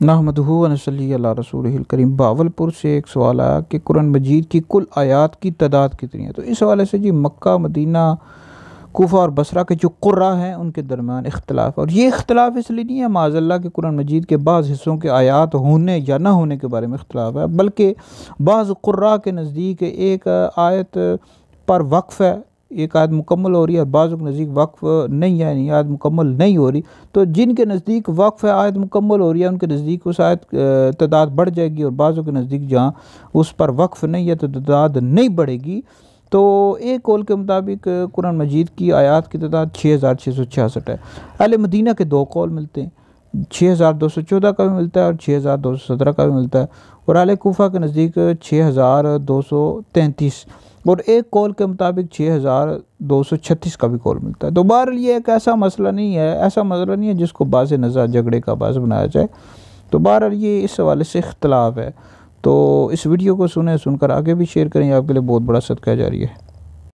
نحمدہ و نصلی علی رسولہ الکریم۔ بہاولپور سے ایک سوال آیا کہ قرآن مجید کی کل آیات کی تعداد کتنی ہے؟ تو اس حوالے سے جی مکہ، مدینہ، کوفہ اور بصرہ کے جو قراء ہیں ان کے درمیان اختلاف ہے، اور یہ اختلاف اس لیے نہیں ہے معاذ اللہ کہ قرآن مجید کے بعض حصوں کے آیات ہونے یا نہ ہونے کے بارے میں اختلاف ہے، بلکہ بعض قراء کے نزدیک ایک آیت پر وقف ہے، ایک آیت مکمل ہو رہی ہے، اور بعضوں کے نزدیک وقف نہیں ہے، یعنی آیت مکمل نہیں ہو رہی، تو جن کے نزدیک وقف ہے، آیت مکمل ہو رہی ہے، ان کے نزدیک اس آیت تعداد بڑھ جائے گی، اور بعضوں کے نزدیک جہاں اس پر وقف نہیں ہے تو تعداد نہیں بڑھے گی۔ تو ایک قول کے مطابق قرآن مجید کی آیات کی تعداد 6666 ہے۔ اہل مدینہ کے دو قول ملتے ہیں، 6214 کا بھی ملتا ہے اور 6217 کا بھی ملتا ہے، اور اہل کوفہ کے نزدیک 6233، اور ایک قول کے مطابق 6236 کا بھی قول ملتا ہے۔ تو بہرحال یہ ایک ایسا مسئلہ نہیں ہے جس کو باعث نزاع جھگڑے کا باعث بنایا جائے، تو بہرحال یہ اس حوالے سے اختلاف ہے۔ تو اس ویڈیو کو سن کر آگے بھی شیئر کریں، آپ کے لیے بہت بڑا صدقہ جاری ہے۔